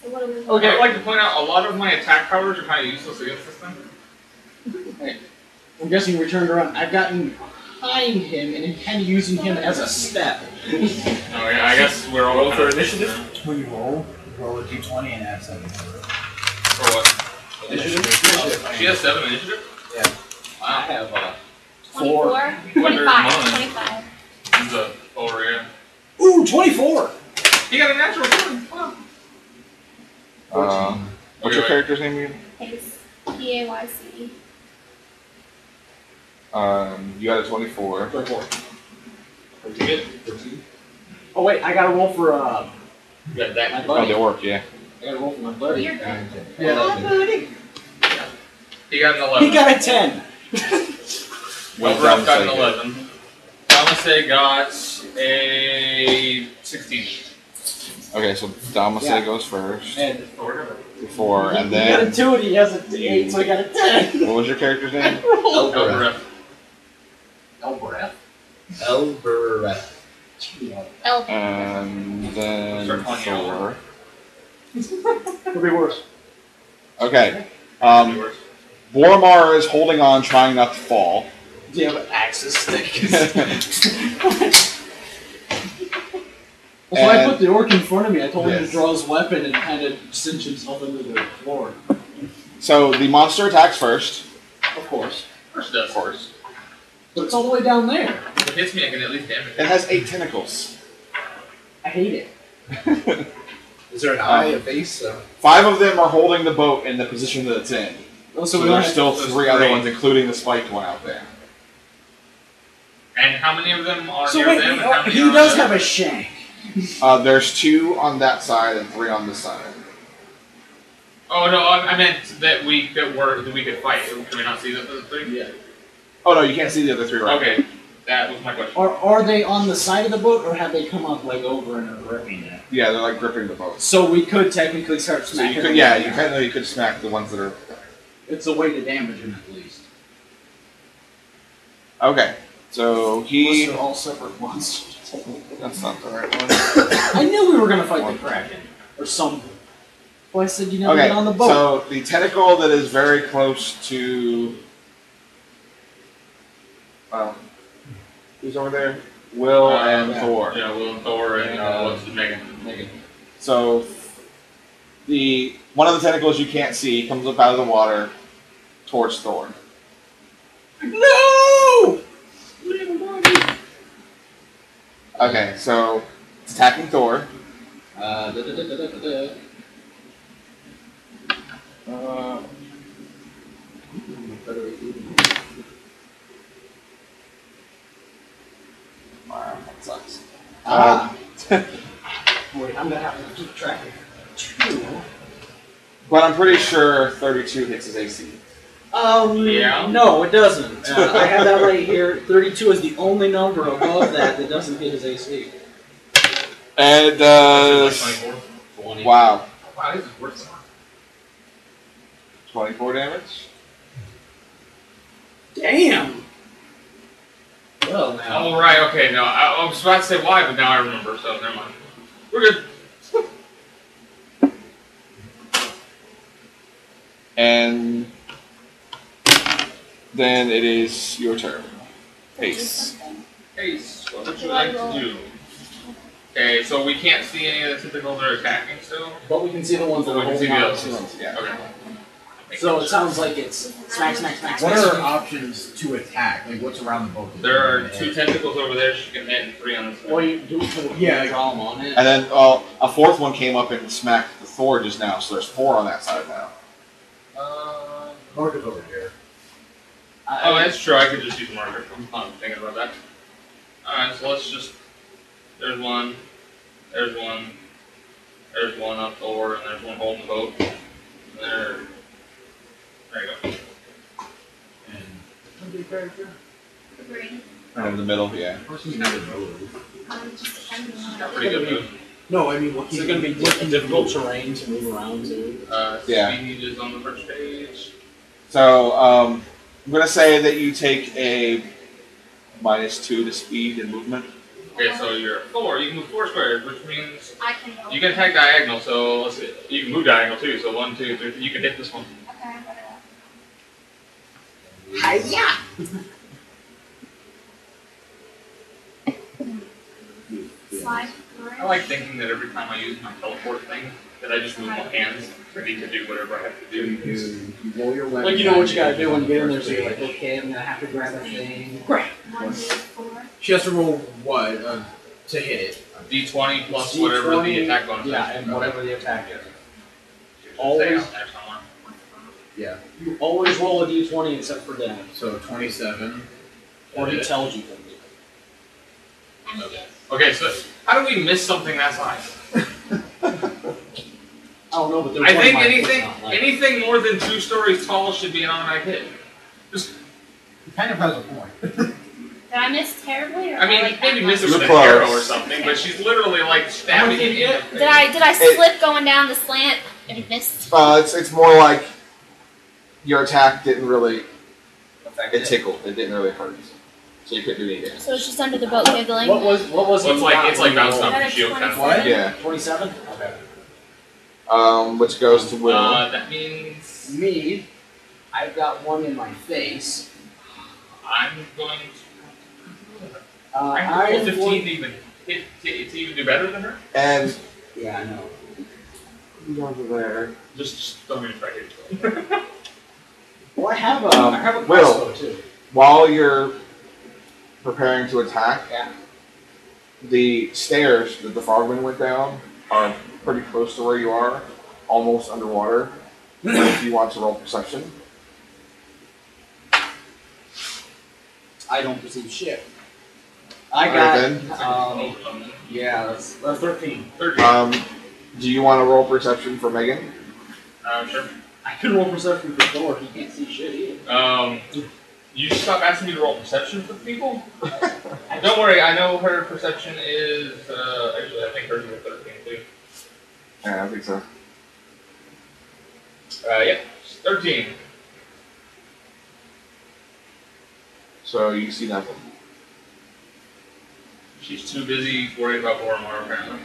So what do we Okay. I'd like to point out a lot of my attack powers are kind of useless against this thing. Hey, I'm guessing we turned around. I've gotten behind him and I'm kind of using him as a step. Oh yeah, I guess we're all Roll for kind of initiative? When you roll a d20 and add 7 to it. For what? Initiative? She has 7 initiative? Yeah. I have 24? 25. 25. He's over here. Ooh, 24! He got a natural 1. Wow. What's your character's name again? Payce. P-A-Y-C. You got a 24. 24. Did you get 13? Oh wait, I gotta roll for You got that. my Oh, buddy. they work, yeah. I gotta roll for my Oh, buddy. you're good. Yeah, buddy. He got an 11. He got a 10. Elbereth got an 11. Damasay got a 16. Okay, so Damasay Yeah. goes first. And 4, and he got a then... 2 and he has a 8, so he got a 10. What was your character's name? Elbereth. Elbereth. Elbereth. Elf. And then Start calling you 4. Could be worse. Okay. Boromar is holding on, trying not to fall. Do you have an axis stick? That's why I put the orc in front of me. I told him to draw his weapon and kind of cinch himself into the floor. So the monster attacks first. Of course. First does. Of course. But it's all the way down there. If it hits me, I can at least damage It it. has 8 tentacles. I hate it. Is there an eye, a face? 5 of them are holding the boat in the position that it's in. Oh, So we there's don't still there's 3 other three. ones, including the spiked one out there. And how many of them are So near wait, them? And how many he are does on have them? a shank. There's 2 on that side and 3 on this side. Oh no, I meant that we could fight. Can we not see the 3? Yeah. Oh no, you can't see the other 3 right now. Okay, that was my question. Are they on the side of the boat, or have they come up like over and are gripping it? Yeah, they're like gripping the boat. So we could technically start So smacking. you could, yeah, you technically could smack the ones that are. It's a way to damage him at least. Okay, so Unless he. they're all separate monsters. That's not the right one. I knew we were gonna fight the Kraken or something. Well, I said you never Okay, get on the boat. so the tentacle that is very close to. Who's over there? Will and yeah. Thor. Yeah, Wil and Thor and what's his Megan? Megan. So the one of the tentacles you can't see comes up out of the water towards Thor. No! Okay, so it's attacking Thor. Da, da, da, da, da, da. Wow, that sucks. Wait, I'm gonna have to keep track of 2. But I'm pretty sure 32 hits his AC. Yeah. No, it doesn't. I have that right here. 32 is the only number above that doesn't hit his AC. And it does. 24. 20. Wow, Wow, this is worse. 24 damage. Damn! Well, now. Oh right, okay. No, I was about to say why, but now I remember. So never mind. We're good. And then it is your turn. Payce. Ace, what would you like to do? Okay, so we can't see any of the tentacles that are attacking still. But we can see the ones that We are can see holding the on others. to. Yeah. Okay. So it sounds like it's smack, smack, smack, What smack. are our options to attack? Like, what's around the boat? There are 2 tentacles over there she can hit and 3 on this Well, side. you do it for the Yeah. draw them on it. And then a 4th one came up and smacked the Thor just now, so there's 4 on that side now. Mark is over here. Oh, that's true. I could just use a marker. I'm not thinking about that. Alright, so let's just. There's one. There's one. There's one up Thor, and there's one holding the boat. There. There you go. And Green. Right in the middle, yeah. person's never move. Just depending on Got pretty good move. No, I mean, what Is it going to be difficult terrain to move around to? Yeah. Speed is on the first page. So I'm gonna say that you take a -2 to speed and movement. Okay, so you're 4. You can move 4 squares, which means I can go. you can attack diagonal. So let's see. You can move diagonal too, so 1, 2, 3. You can hit this one. Okay, I got it. Hiya! Slide. I like thinking that every time I use my teleport thing, that I just move my hands ready to do whatever I have to do. You roll your weapon. Like, you know what you gotta do when you get in there, so you're like, okay, I'm gonna have to grab a thing. Great. 1, 4. She has to roll what to hit it. D20 plus whatever the attack bonus is. Yeah, and whatever the attack is. Stay Always, out there somewhere. Yeah. you always roll a d20 except for damage. So 27. Or he Hit it. tells you to. And yes. Okay, so how do we miss something that size? I don't know, but there's I one think of my anything foot's not like- anything more than 2 stories tall should be an automatic hit. Just, He kind of has a point. Did I miss terribly? Or I mean, like maybe that miss it much? with You're an arrow close. or something, but she's literally like stabbing it in the face. Did I slip going down the slant and missed? It's more like your attack didn't really. Affect It tickled. It didn't really hurt. So you couldn't do any damage. So it's just under the boat giggling. What was Well, he it's like got it's like when you bouncing rolled? off your shield kind of. What? Yeah. 27? Okay. Which goes to Will. That means Me, I've got one in my face. I'm going to. I I'm have to roll 15 going... to even hit to even do better than her. And Yeah, I know. over there. Just don't even try to hit it. Well, I have a Will. crossbow too. While you're preparing to attack, Yeah. the stairs that the frogman went down are pretty close to where you are, almost underwater. If you want to roll perception. I don't perceive shit. I Alright, got, yeah, that's 13. 13. Do you want to roll perception for Megan? Sure. I can roll perception for Thor, he can't see shit either. You should stop asking me to roll perception for people. Don't worry, I know her perception is actually I think hers is a 13 too. Yeah, I think so. Yeah, 13. So you see nothing. She's too busy worried about Boromar apparently,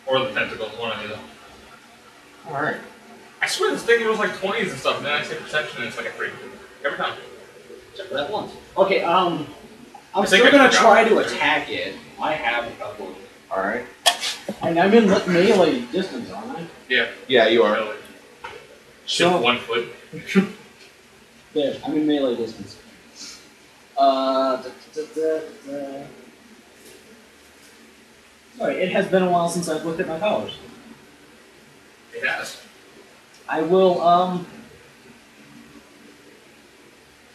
or the tentacles, one of the other. Alright. I swear this thing was like 20s and stuff, and then I say perception and it's like a 3 every time. Except for that once. Okay, I'm I still think I gonna forgot. try to attack it. I have a couple. Alright. And I'm in melee distance, aren't I? Yeah, you are. Really. Shift So- 1 foot. There, I'm in melee distance. Sorry, it has been a while since I've looked at my powers. It has. I will,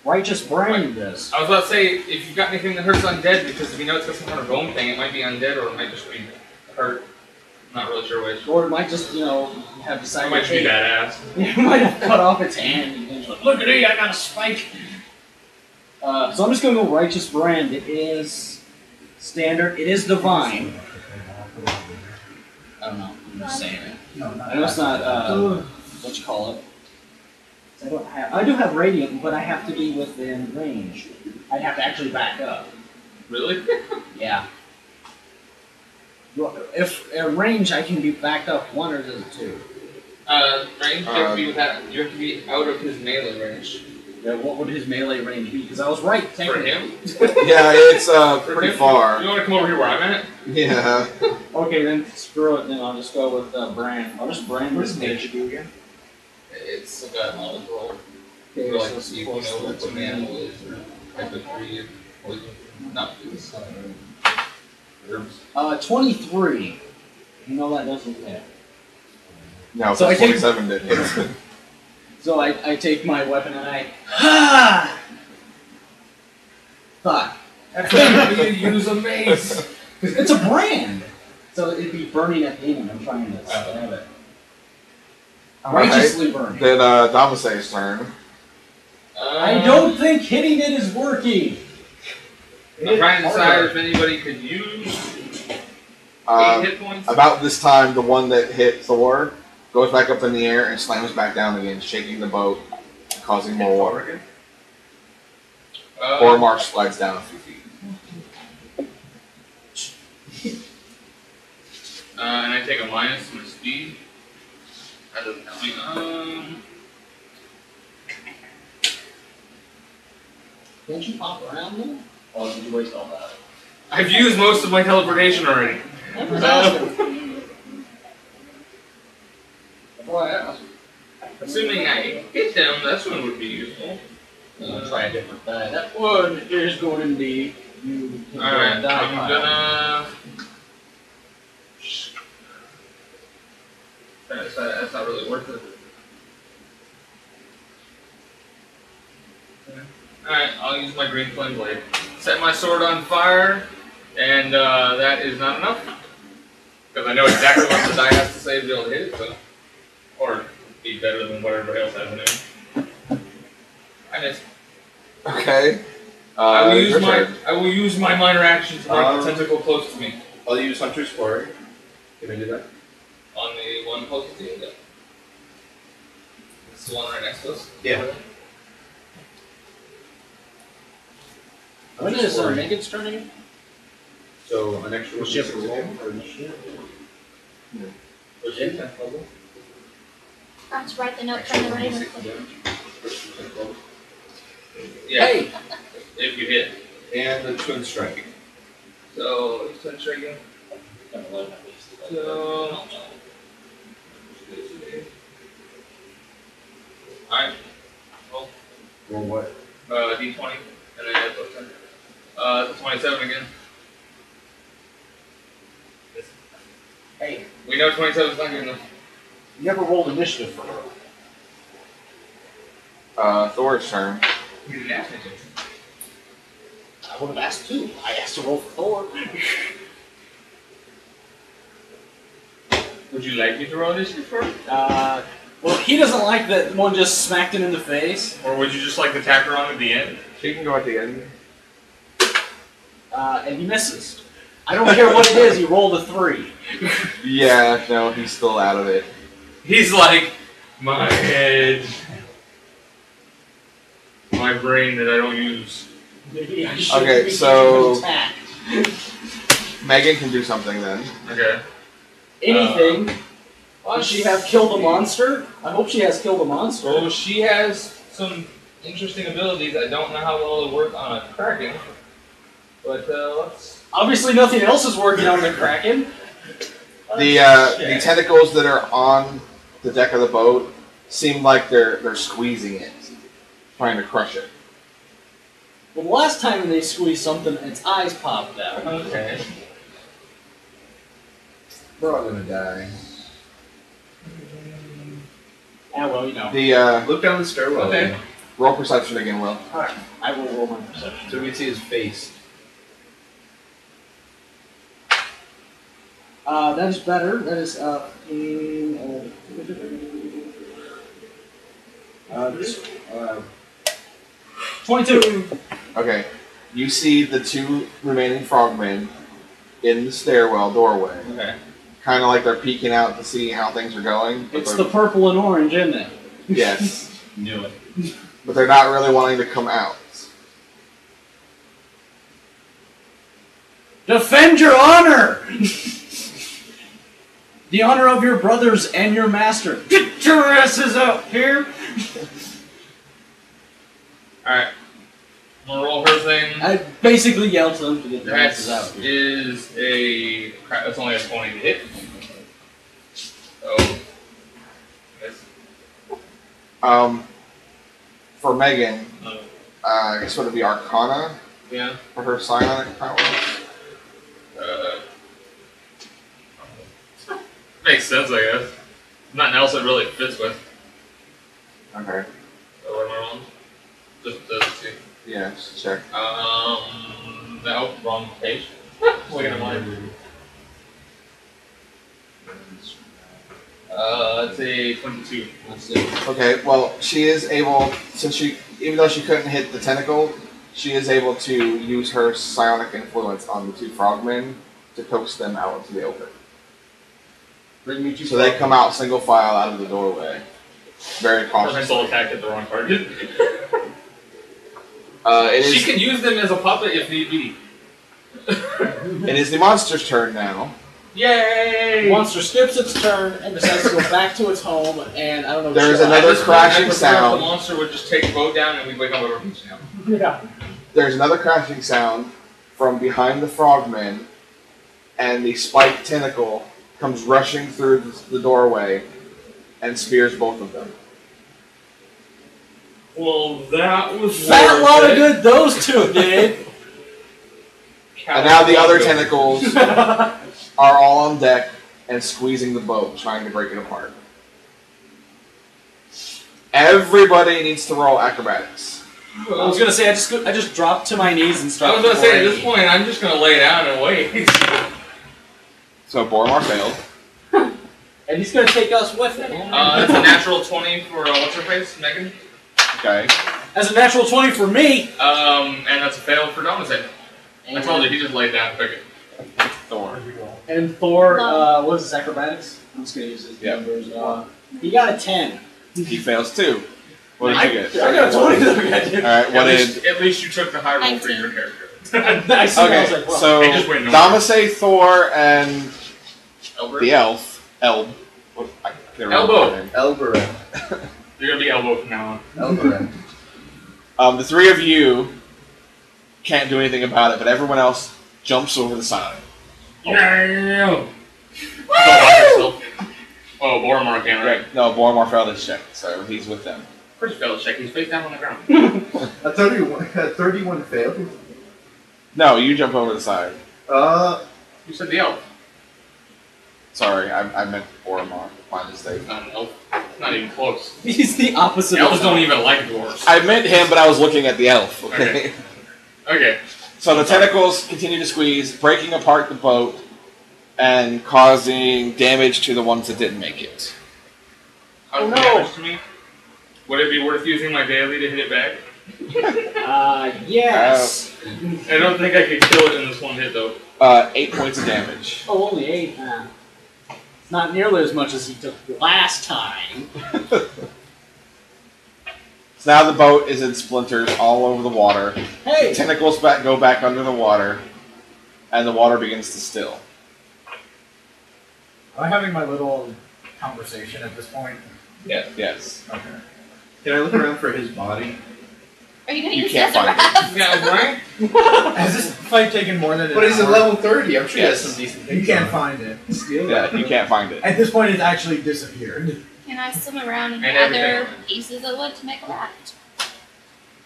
righteous brain this. I was about to say, if you've got anything that hurts undead, because if you know it's got some kind of bone thing, it might be undead or it might just be hurt. Not really sure which. Or it might just, have It decided might just be badass. It might have cut off its hand. And it's like, look at me, I got a spike. So I'm just gonna go righteous brand. It is standard. It is divine. I don't know. I'm just saying it. I know it's not what you call it. I do have radiant, but I have to be within range. I'd have to actually back up. Really? Yeah. Well, if in range I can be backed up 1 or is it 2? Range, you have to be without, you have to be out of his melee range. Yeah, what would his melee range be? Because I was right, For technically. him? Yeah, it's For pretty him? far. You want to come over here where I'm at? Yeah. Okay, then screw it. Then I'll just go with Brand. I'll just Brand What this does bitch. nature do again? It's like a knowledge roll. Okay, So, like, so if you know supposed to what an be- animal is, or type of tree, or poison. Not this. Herbs. 23. You know that doesn't hit. No, So I take- 27 did hit. So I take my weapon and I ha. Fuck. That's why you use a mace. It's a brand. So it'd be burning at the end. I'm trying to stab it. Alright. Righteously burning. Then Damase's turn. I don't think hitting it is working. I'm trying to decide if anybody could use 8 Um, hit points. about this time, the one that hit Thor goes back up in the air and slams back down again, shaking the boat, causing more water. Boromar slides down a few feet. And I take a minus to my speed. That doesn't help me. Can't you pop around though? Oh, did you waste all that? I've used most of my teleportation already. That was awesome. That's why I asked. Assuming I hit them, this one would be useful. Try a different die. That one is going to be you. Alright, I'm gonna. That's not really worth it. Alright, I'll use my green flame blade. Set my sword on fire, and that is not enough. Because I know exactly what the die has to say to be able to hit it, so. Or be better than whatever else has in it. I missed. Okay. I your turn. will use my minor action to bring the tentacle close to me. I'll use Hunter's Quarry. Can I do that? On the one closest to you, yeah. It's the one right next to us. Yeah. When is Megan's turn again? So an extra one. Ship roll. Let's write the note from the raven. Yeah. Hey! If you hit. And the twin strike. So, twin strike again. So. Alright. Roll. Roll what? D20. And then add plus 10. It's 27 again. Hey, We know 27 is not good enough. you never rolled initiative for her. Thor's turn. You didn't ask me to. I would have asked too. I asked to roll for Thor. Would you like me to roll initiative for it? Well, he doesn't like that one just smacked him in the face. Or would you just like to tack her on at the end? She can go at the end. And he misses. I don't care what it is, he rolled a 3. Yeah, no, he's still out of it. He's like, my head, my brain that I don't use. Maybe I should Okay, be so- attacked. Megan can do something then. Okay. Anything. Does she have killed a monster? I hope she has killed a monster. So she has some interesting abilities. I don't know how well they work on a kraken, but let's. Obviously nothing else is working on the Kraken. The tentacles that are on the deck of the boat seem like they're squeezing it, trying to crush it. Well, the last time they squeezed something, its eyes popped out. Okay. We're all gonna die. Ah, well, you know. The Look down the stairwell. Okay. roll perception again, Will. I will roll my perception. So we can see his face. That is better. That is 22. Okay. You see the two remaining frogmen in the stairwell doorway. Okay. Kind of like they're peeking out to see how things are going. but It's they're- the purple and orange, isn't it? Yes. Knew it. But they're not really wanting to come out. Defend your honor! The honor of your brothers and your master. Get your asses out here! Alright. I'm gonna roll her thing. I basically yelled to them to get their That asses out here. is a. That's only a 20 to hit. Oh. Miss. For Megan, Oh. I guess would it be Arcana Yeah. for her psionic power? Makes sense, I guess. Nothing else it really fits with. Okay. So what am I wrong? Just to see. Yeah, just check. No, wrong page. Look at mine. It's a 22. That's it. Okay, well, she is able, since she, even though she couldn't hit the tentacle, she is able to use her psionic influence on the two frogmen to coax them out into the open. Bring me two So they come out single file out of the doorway. Very cautious. Missile attack at the wrong target. It She can use them as a puppet if need be. is the monster's turn now. Yay! Monster skips its turn and decides to go back to its home, and I don't know. There's shit. another At this point, crashing I prefer if sound. The monster would just take the boat down and we wake up with our beach now. Yeah. There's another crashing sound from behind the frogmen, and the spiked tentacle comes rushing through the doorway and spears both of them. Well, that was Fat lot of good those two did. And now the other tentacles are all on deck and squeezing the boat, trying to break it apart. Everybody needs to roll acrobatics. I was gonna say I just dropped to my knees and I started. was gonna say, at this point, I'm just gonna lay down and wait. So Boromar failed. And he's gonna take us with him. That's a natural 20 for, what's her face, Megan? Okay. As a natural 20 for me. And that's a fail for Dominicate. I told you, he just laid down and took it. Thor. And Thor, what is his acrobatics? I'm just gonna use his numbers. He got a 10. He fails too. What did you get? I got a 20. Alright, what did... At least you took the high roll for your character. I see. I was Okay, like, well, so They just went no Dominicate, Thor, and Elbereth? the elf, Elb. What, I can't remember Elbow. her name. Elbereth. You're gonna be elbow from now on. Elbereth. The three of you can't do anything about it, but everyone else jumps over the side. Yeah. Oh, Boromar can't, right? No, Boromar failed his check, so he's with them. First failed check, he's face down on the ground. A 31 failed? No, you jump over the side. You said the elf. Sorry, I meant Boromar. My mistake. It's not an elf. It's not even close. he's the opposite. Elves of don't even like dwarves. I meant him, but I was looking at the elf. Okay. Okay. So the tentacles continue to squeeze, breaking apart the boat and causing damage to the ones that didn't make it. How no. damage to me? Would it be worth using my daily to hit it back? Yes. I don't think I could kill it in this one hit though. 8 points of damage. Oh, only 8. It's not nearly as much as he took last time. So now the boat is in splinters all over the water. Hey! The tentacles go back under the water, and the water begins to still. Am I having my little conversation at this point? Yeah. Yes. Okay. Can I look around for his body? Are you gonna You use can't this as a find wrap? Yeah, right? Has this fight taken more than an But he's at hour? level 30. I'm sure he has Yes. some decent You things can't on. find it. Yeah, you can't find it. At this point, it's actually disappeared. Can I swim around and And other everything. pieces of wood to make a raft?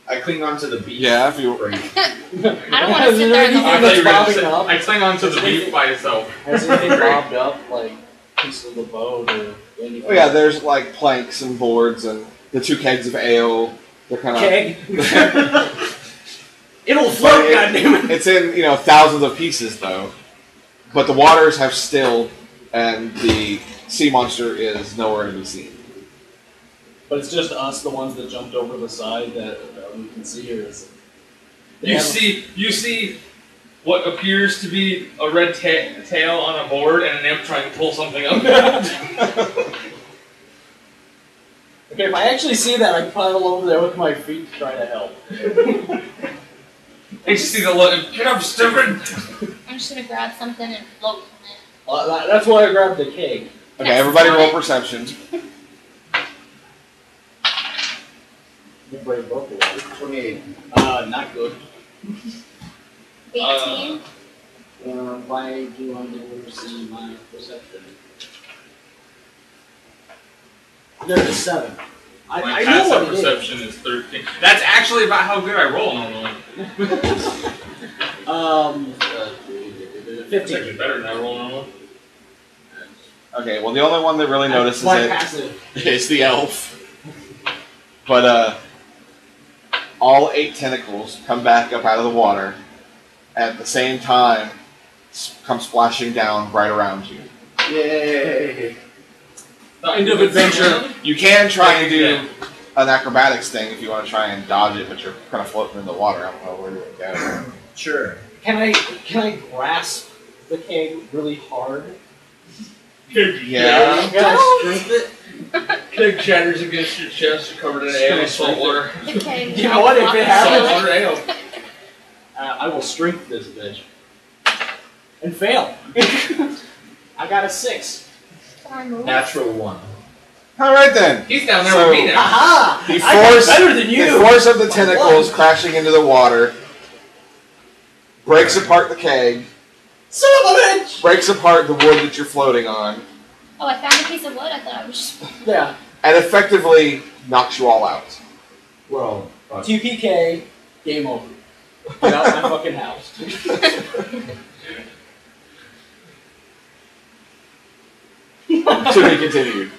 I cling onto the beach. Yeah, if you... I don't want to sit there in the Anything I water. thought you were gonna bobbing say, up? I cling onto the beef by itself. Has anything bobbed up, like pieces of the boat or anything? Oh yeah, there's like planks and boards and the 2 kegs of ale. They're kind of... Keg. It'll float, goddammit. It's in, thousands of pieces though. But the waters have stilled and the sea monster is nowhere to be seen. But it's just us, the ones that jumped over the side, that we can see here. You see what appears to be a red tail on a board and an imp trying to pull something up. Okay, if I actually see that, I can paddle over there with my feet to try to help. I see the look. Get up, stupid! I'm just gonna grab something and float from it. That's why I grabbed the keg. Okay, everybody roll perception. You brave both of us. 28. Not good. 18. Why do I never see my perception? There's a 7. My I know what passive it is. perception is 13. That's actually about how good I roll normally. 15. It's actually better than I roll normally. Okay, well the only one that really notices my it passive. is the elf. But all 8 tentacles come back up out of the water at the same time come splashing down right around you. Yay! End of adventure. You can try and do an acrobatics thing if you want to try and dodge it, but you're kind of floating in the water. I don't know where to go. Sure. Can I grasp the keg really hard? Yeah. Can I strength it? Keg shatters against your chest, you're covered in ale and salt water. Okay. You know what? If it happens, Saltwater ale. I will strength this bitch. And fail. I got a 6. Can I move? Natural 1. All right then. He's down there So- with me now. Haha! The I got force, better than you! the force of the tentacles crashing into the water breaks apart the keg, Son of a bitch! breaks apart the wood that you're floating on, Oh, I found a piece of wood. I thought I was just. Yeah. and effectively knocks you all out. Well, fuck. TPK, game over. Get out my fucking house. To be continued.